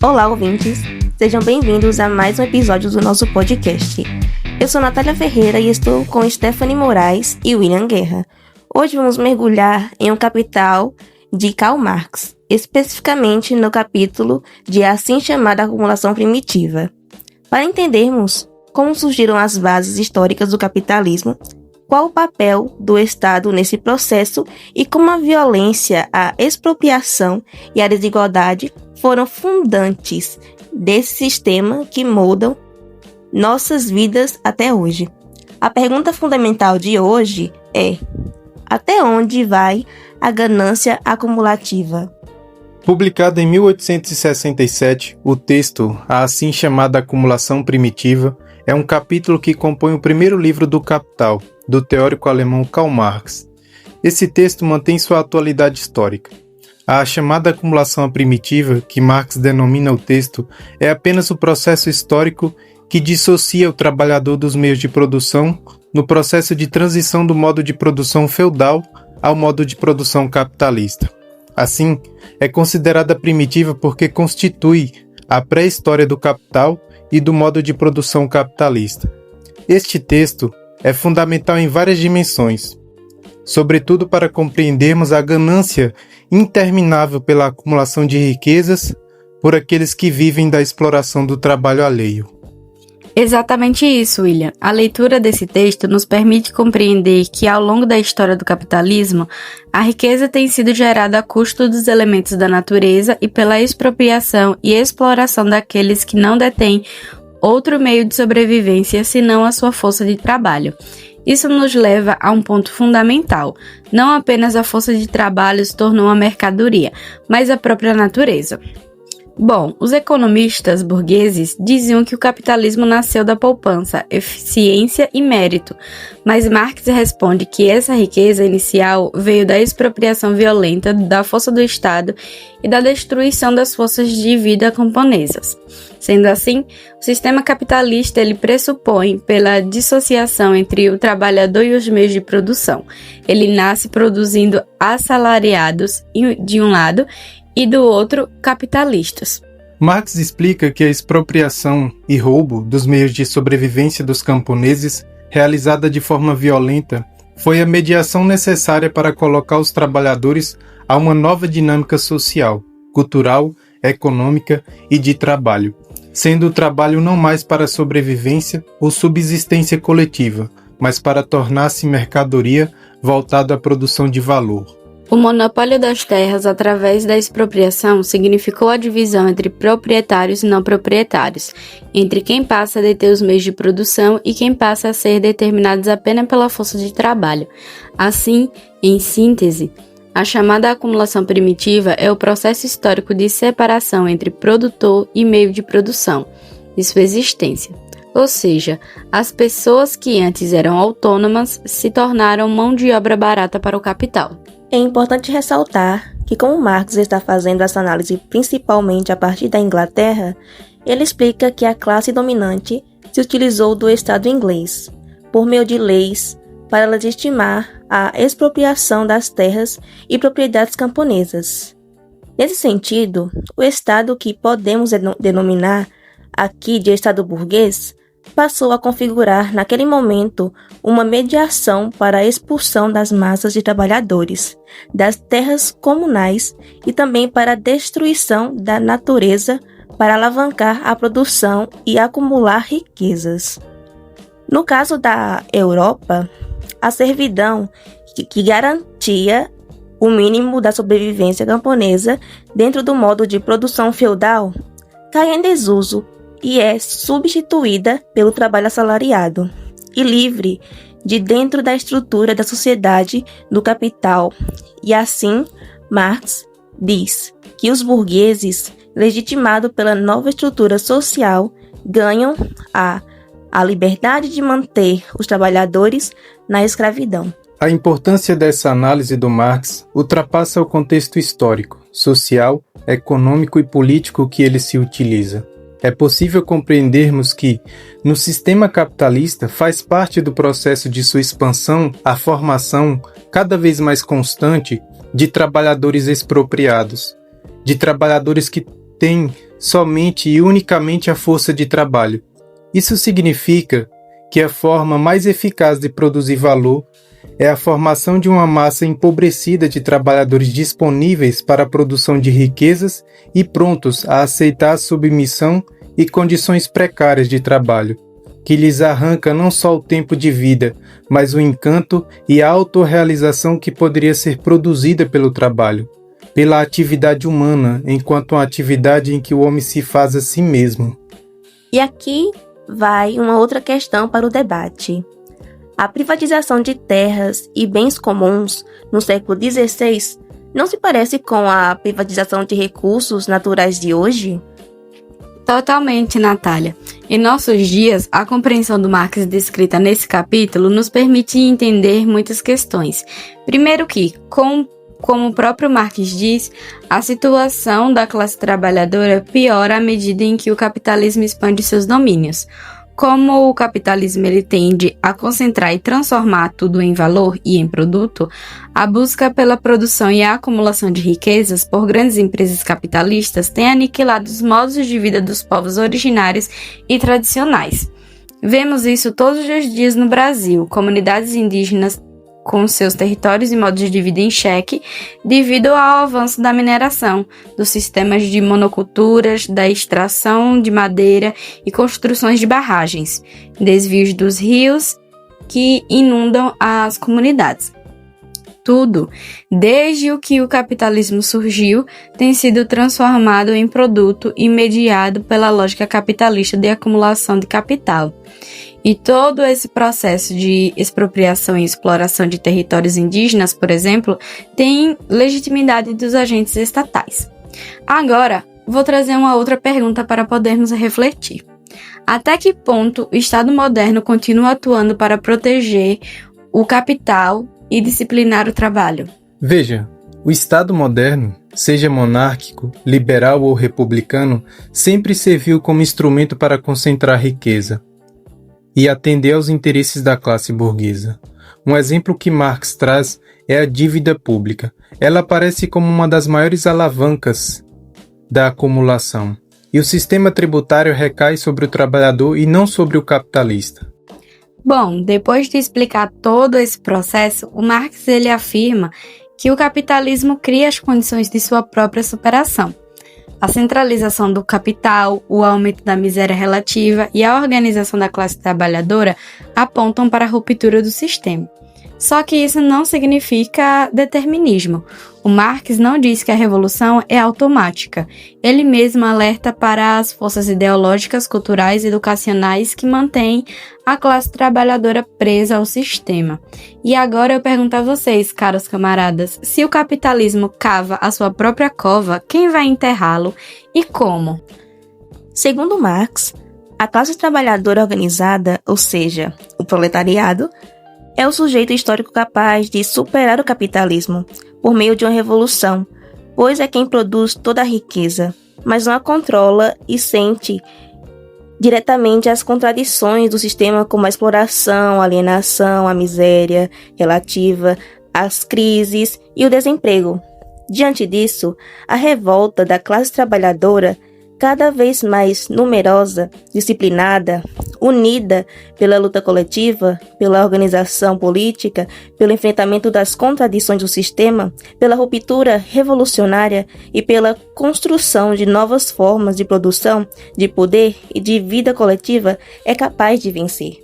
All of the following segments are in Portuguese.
Olá, ouvintes! Sejam bem-vindos a mais um episódio do nosso podcast. Eu sou Natália Ferreira e estou com Stephanie Moraes e William Guerra. Hoje vamos mergulhar em um Capital de Karl Marx, especificamente no capítulo de assim chamada acumulação primitiva. Para entendermos como surgiram as bases históricas do capitalismo, qual o papel do Estado nesse processo e como a violência, a expropriação e a desigualdade foram fundantes desse sistema que moldam nossas vidas até hoje. A pergunta fundamental de hoje é: até onde vai a ganância acumulativa? Publicado em 1867, o texto, a assim chamada Acumulação Primitiva, é um capítulo que compõe o primeiro livro do Capital, do teórico alemão Karl Marx. Esse texto mantém sua atualidade histórica. A chamada acumulação primitiva, que Marx denomina o texto, é apenas o processo histórico que dissocia o trabalhador dos meios de produção no processo de transição do modo de produção feudal ao modo de produção capitalista. Assim, é considerada primitiva porque constitui a pré-história do capital e do modo de produção capitalista. Este texto é fundamental em várias dimensões, sobretudo para compreendermos a ganância interminável pela acumulação de riquezas por aqueles que vivem da exploração do trabalho alheio. Exatamente isso, William. A leitura desse texto nos permite compreender que, ao longo da história do capitalismo, a riqueza tem sido gerada a custo dos elementos da natureza e pela expropriação e exploração daqueles que não detêm outro meio de sobrevivência senão a sua força de trabalho. Isso nos leva a um ponto fundamental. Não apenas a força de trabalho se tornou uma mercadoria, mas a própria natureza. Bom, os economistas burgueses diziam que o capitalismo nasceu da poupança, eficiência e mérito, mas Marx responde que essa riqueza inicial veio da expropriação violenta da força do Estado e da destruição das forças de vida camponesas. Sendo assim, o sistema capitalista ele pressupõe pela dissociação entre o trabalhador e os meios de produção. Ele nasce produzindo assalariados de um lado e do outro, capitalistas. Marx explica que a expropriação e roubo dos meios de sobrevivência dos camponeses, realizada de forma violenta, foi a mediação necessária para colocar os trabalhadores a uma nova dinâmica social, cultural, econômica e de trabalho, sendo o trabalho não mais para sobrevivência ou subsistência coletiva, mas para tornar-se mercadoria voltada à produção de valor. O monopólio das terras através da expropriação significou a divisão entre proprietários e não proprietários, entre quem passa a deter os meios de produção e quem passa a ser determinados apenas pela força de trabalho. Assim, em síntese, a chamada acumulação primitiva é o processo histórico de separação entre produtor e meio de produção, de sua existência. Ou seja, as pessoas que antes eram autônomas se tornaram mão de obra barata para o capital. É importante ressaltar que, como Marx está fazendo essa análise principalmente a partir da Inglaterra, ele explica que a classe dominante se utilizou do Estado inglês, por meio de leis, para legitimar a expropriação das terras e propriedades camponesas. Nesse sentido, o Estado que podemos denominar aqui de Estado burguês passou a configurar, naquele momento, uma mediação para a expulsão das massas de trabalhadores, das terras comunais e também para a destruição da natureza para alavancar a produção e acumular riquezas. No caso da Europa, a servidão, que garantia o mínimo da sobrevivência camponesa dentro do modo de produção feudal, cai em desuso e é substituída pelo trabalho assalariado e livre de dentro da estrutura da sociedade do capital. E assim, Marx diz que os burgueses, legitimados pela nova estrutura social, ganham a liberdade de manter os trabalhadores na escravidão. A importância dessa análise do Marx ultrapassa o contexto histórico, social, econômico e político que ele se utiliza. É possível compreendermos que, no sistema capitalista, faz parte do processo de sua expansão a formação cada vez mais constante de trabalhadores expropriados, de trabalhadores que têm somente e unicamente a força de trabalho. Isso significa que a forma mais eficaz de produzir valor é a formação de uma massa empobrecida de trabalhadores disponíveis para a produção de riquezas e prontos a aceitar a submissão e condições precárias de trabalho, que lhes arranca não só o tempo de vida, mas o encanto e a autorrealização que poderia ser produzida pelo trabalho, pela atividade humana, enquanto uma atividade em que o homem se faz a si mesmo. E aqui vai uma outra questão para o debate. A privatização de terras e bens comuns no século XVI não se parece com a privatização de recursos naturais de hoje? Totalmente, Natália. Em nossos dias, a compreensão do Marx descrita nesse capítulo nos permite entender muitas questões. Primeiro que, como o próprio Marx diz, a situação da classe trabalhadora piora à medida em que o capitalismo expande seus domínios. Como o capitalismo ele tende a concentrar e transformar tudo em valor e em produto, a busca pela produção e a acumulação de riquezas por grandes empresas capitalistas tem aniquilado os modos de vida dos povos originários e tradicionais. Vemos isso todos os dias no Brasil, comunidades indígenas com seus territórios e modos de vida em xeque, devido ao avanço da mineração, dos sistemas de monoculturas, da extração de madeira e construções de barragens, desvios dos rios que inundam as comunidades. Tudo, desde o que o capitalismo surgiu, tem sido transformado em produto e mediado pela lógica capitalista de acumulação de capital. E todo esse processo de expropriação e exploração de territórios indígenas, por exemplo, tem legitimidade dos agentes estatais. Agora, vou trazer uma outra pergunta para podermos refletir. Até que ponto o Estado moderno continua atuando para proteger o capital e disciplinar o trabalho? Veja, o Estado moderno, seja monárquico, liberal ou republicano, sempre serviu como instrumento para concentrar riqueza e atender aos interesses da classe burguesa. Um exemplo que Marx traz é a dívida pública. Ela aparece como uma das maiores alavancas da acumulação, e o sistema tributário recai sobre o trabalhador e não sobre o capitalista. Bom, depois de explicar todo esse processo, o Marx ele afirma que o capitalismo cria as condições de sua própria superação. A centralização do capital, o aumento da miséria relativa e a organização da classe trabalhadora apontam para a ruptura do sistema. Só que isso não significa determinismo. O Marx não diz que a revolução é automática. Ele mesmo alerta para as forças ideológicas, culturais e educacionais que mantêm a classe trabalhadora presa ao sistema. E agora eu pergunto a vocês, caros camaradas, se o capitalismo cava a sua própria cova, quem vai enterrá-lo e como? Segundo Marx, a classe trabalhadora organizada, ou seja, o proletariado, é o sujeito histórico capaz de superar o capitalismo por meio de uma revolução, pois é quem produz toda a riqueza, mas não a controla e sente diretamente as contradições do sistema, como a exploração, a alienação, a miséria relativa, as crises e o desemprego. Diante disso, a revolta da classe trabalhadora, cada vez mais numerosa, disciplinada, unida pela luta coletiva, pela organização política, pelo enfrentamento das contradições do sistema, pela ruptura revolucionária e pela construção de novas formas de produção, de poder e de vida coletiva, é capaz de vencer.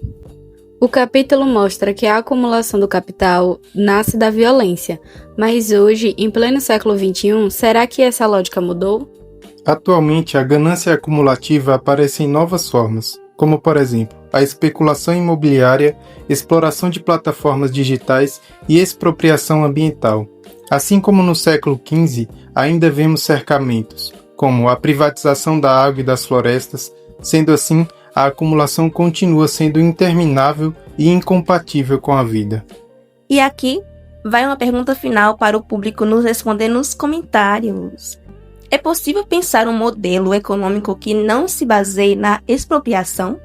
O capítulo mostra que a acumulação do capital nasce da violência, mas hoje, em pleno século XXI, será que essa lógica mudou? Atualmente, a ganância acumulativa aparece em novas formas, como, por exemplo, a especulação imobiliária, exploração de plataformas digitais e expropriação ambiental. Assim como no século XV, ainda vemos cercamentos, como a privatização da água e das florestas. Sendo assim, a acumulação continua sendo interminável e incompatível com a vida. E aqui vai uma pergunta final para o público nos responder nos comentários. É possível pensar um modelo econômico que não se baseie na expropriação?